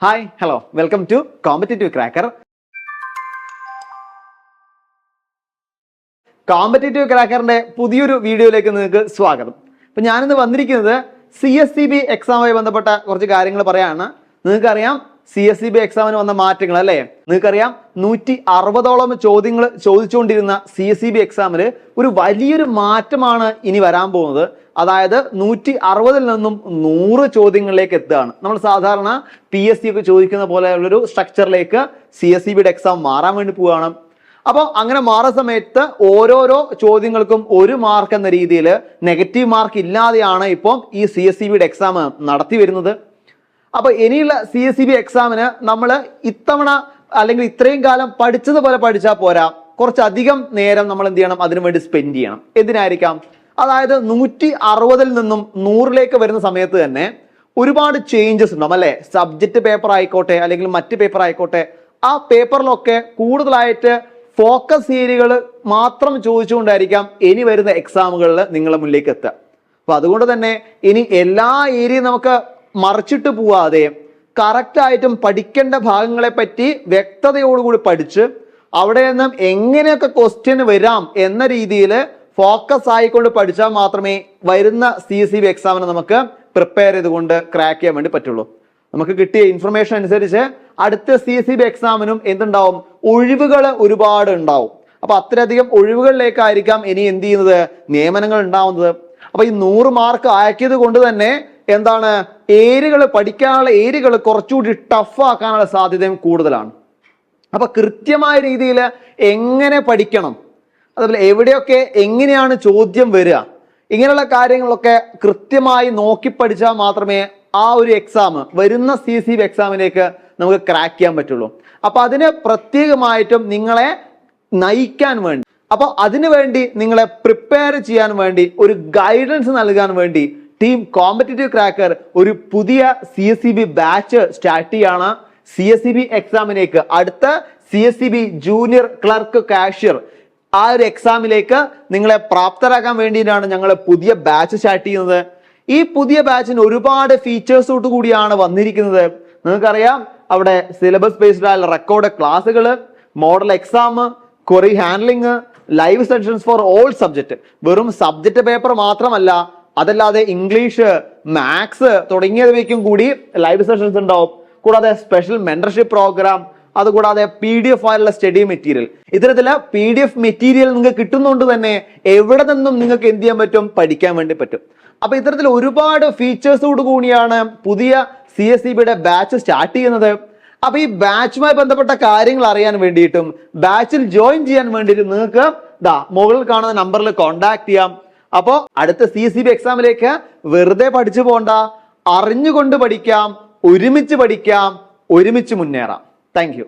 Hi hello welcome to Competitive Cracker. Competitive ക്രാക്കറിന്റെ പുതിയൊരു വീഡിയോയിലേക്ക് നിങ്ങൾക്ക് സ്വാഗതം. അപ്പൊ ഞാനിന്ന് വന്നിരിക്കുന്നത് CSCB എക്സാമുമായി ബന്ധപ്പെട്ട കുറച്ച് കാര്യങ്ങൾ പറയാണ്. നിങ്ങൾക്കറിയാം CSCB എക്സാമിന് വന്ന മാറ്റങ്ങൾ അല്ലേ? നിങ്ങൾക്കറിയാം 160ഓളം ചോദ്യങ്ങൾ ചോദിച്ചുകൊണ്ടിരുന്ന CSCB എക്സാമിൽ ഒരു വലിയൊരു മാറ്റമാണ് ഇനി വരാൻ പോകുന്നത്. അതായത് 160 നിന്നും 100 ചോദ്യങ്ങളിലേക്ക് എത്തുകയാണ്. നമ്മൾ സാധാരണ PSC ഒക്കെ ചോദിക്കുന്ന പോലെയുള്ളൊരു സ്ട്രക്ചറിലേക്ക് CSCBയുടെ എക്സാം മാറാൻ വേണ്ടി പോവുകയാണ്. അപ്പോൾ അങ്ങനെ മാറുന്ന സമയത്ത് ഓരോരോ ചോദ്യങ്ങൾക്കും 1 മാർക്ക് എന്ന രീതിയിൽ നെഗറ്റീവ് മാർക്ക് ഇല്ലാതെയാണ് ഇപ്പം ഈ CSCBയുടെ എക്സാം നടത്തി വരുന്നത്. അപ്പൊ ഇനിയുള്ള CSCB എക്സാമിന് നമ്മൾ ഇത്തവണ അല്ലെങ്കിൽ ഇത്രയും കാലം പഠിച്ചതുപോലെ പഠിച്ചാൽ പോരാ, കുറച്ചധികം നേരം നമ്മൾ എന്ത് ചെയ്യണം, അതിനുവേണ്ടി സ്പെൻഡ് ചെയ്യണം. എന്തിനായിരിക്കാം? അതായത് 160 നിന്നും 100ലേക്ക് വരുന്ന സമയത്ത് തന്നെ ഒരുപാട് ചേഞ്ചസ് ഉണ്ടാവും അല്ലെ? സബ്ജക്റ്റ് പേപ്പർ ആയിക്കോട്ടെ അല്ലെങ്കിൽ മറ്റ് പേപ്പർ ആയിക്കോട്ടെ, ആ പേപ്പറിലൊക്കെ കൂടുതലായിട്ട് ഫോക്കസ് ഏരിയകൾ മാത്രം ചോദിച്ചുകൊണ്ടായിരിക്കാം ഇനി വരുന്ന എക്സാമുകളിൽ നിങ്ങളുടെ മുന്നിലേക്ക് എത്തുക. അപ്പൊ അതുകൊണ്ട് തന്നെ ഇനി എല്ലാ ഏരിയയും നമുക്ക് മറിച്ചിട്ട് പോവാതെ കറക്റ്റ് ആയിട്ടും പഠിക്കേണ്ട ഭാഗങ്ങളെ പറ്റി വ്യക്തതയോടുകൂടി പഠിച്ച് അവിടെ നിന്നും എങ്ങനെയൊക്കെ ക്വസ്റ്റ്യൻ വരാം എന്ന രീതിയിൽ ഫോക്കസ് ആയിക്കൊണ്ട് പഠിച്ചാൽ മാത്രമേ വരുന്ന CSCB എക്സാമിന് നമുക്ക് പ്രിപ്പയർ ചെയ്തുകൊണ്ട് ക്രാക്ക് ചെയ്യാൻ വേണ്ടി പറ്റുള്ളൂ. നമുക്ക് കിട്ടിയ ഇൻഫർമേഷൻ അനുസരിച്ച് അടുത്ത CSCB എക്സാമിനും എന്തുണ്ടാവും, ഒഴിവുകൾ ഒരുപാട് ഉണ്ടാവും. അപ്പൊ അത്രയധികം ഒഴിവുകളിലേക്കായിരിക്കാം ഇനി എന്ത് ചെയ്യുന്നത്, നിയമനങ്ങൾ ഉണ്ടാവുന്നത്. അപ്പൊ ഈ 100 മാർക്ക് ആക്കിയത് കൊണ്ട് തന്നെ എന്താണ്, ഏരിയകൾ പഠിക്കാനുള്ള ഏരിയകൾ കുറച്ചുകൂടി ടഫ് ആക്കാനുള്ള സാധ്യതയും കൂടുതലാണ്. അപ്പൊ കൃത്യമായ രീതിയിൽ എങ്ങനെ പഠിക്കണം, അതുപോലെ എവിടെയൊക്കെ എങ്ങനെയാണ് ചോദ്യം വരിക, ഇങ്ങനെയുള്ള കാര്യങ്ങളൊക്കെ കൃത്യമായി നോക്കി പഠിച്ചാൽ മാത്രമേ ആ ഒരു എക്സാം വരുന്ന CSCB എക്സാമിലേക്ക് നമുക്ക് ക്രാക്ക് ചെയ്യാൻ പറ്റുള്ളൂ. അപ്പൊ അതിന് പ്രത്യേകമായിട്ടും നിങ്ങളെ നയിക്കാൻ വേണ്ടി, അപ്പൊ അതിനുവേണ്ടി നിങ്ങളെ പ്രിപ്പയർ ചെയ്യാൻ വേണ്ടി ഒരു ഗൈഡൻസ് നൽകാൻ വേണ്ടി ടീം കോമ്പറ്റേറ്റീവ് ക്രാക്കർ ഒരു പുതിയ CSCB ബാച്ച് സ്റ്റാർട്ട് ചെയ്യാണ്. CSCB എക്സാമിലേക്ക് അടുത്ത CSCB ജൂനിയർ ക്ലർക്ക് കാഷ്യർ ആ ഒരു എക്സാമിലേക്ക് നിങ്ങളെ പ്രാപ്തരാക്കാൻ വേണ്ടിയിട്ടാണ് ഞങ്ങൾ പുതിയ ബാച്ച് സ്റ്റാർട്ട് ചെയ്യുന്നത്. ഈ പുതിയ ബാച്ചിന് ഒരുപാട് ഫീച്ചേഴ്സോട് കൂടിയാണ് വന്നിരിക്കുന്നത്. നിങ്ങൾക്കറിയാം, അവിടെ സിലബസ് ബേസ്ഡ് ആയ റെക്കോർഡ് ക്ലാസ്സുകൾ, model exam, query handling, live sessions for all subject. വെറും സബ്ജക്ട് പേപ്പർ മാത്രമല്ല, അതല്ലാതെ ഇംഗ്ലീഷ്, മാത്സ് തുടങ്ങിയവയ്ക്കും കൂടി ലൈവ് സെഷൻസ് ഉണ്ടാവും. കൂടാതെ സ്പെഷ്യൽ മെന്റർഷിപ്പ് പ്രോഗ്രാം, അതുകൂടാതെ PDF ആയുള്ള സ്റ്റഡി മെറ്റീരിയൽ. ഇത്തരത്തില് PDF മെറ്റീരിയൽ നിങ്ങൾക്ക് കിട്ടുന്നതുകൊണ്ട് തന്നെ എവിടെ നിന്നും നിങ്ങൾക്ക് എന്ത് ചെയ്യാൻ പറ്റും, പഠിക്കാൻ വേണ്ടി പറ്റും. അപ്പൊ ഇത്തരത്തിൽ ഒരുപാട് ഫീച്ചേഴ്സോട് കൂടിയാണ് പുതിയ CSCBയുടെ ബാച്ച് സ്റ്റാർട്ട് ചെയ്യുന്നത്. അപ്പൊ ഈ ബാച്ചുമായി ബന്ധപ്പെട്ട കാര്യങ്ങൾ അറിയാൻ വേണ്ടിയിട്ടും ബാച്ചിൽ ജോയിൻ ചെയ്യാൻ വേണ്ടിയിട്ടും നിങ്ങൾക്ക് മുകളിൽ കാണുന്ന നമ്പറിൽ കോൺടാക്ട് ചെയ്യാം. അപ്പോ അടുത്ത CSCB എക്സാമിലേക്ക് വെറുതെ പഠിച്ചു പോണ്ട, അറിഞ്ഞുകൊണ്ട് പഠിക്കാം, ഒരുമിച്ച് പഠിക്കാം, ഒരുമിച്ച് മുന്നേറാം. Thank you.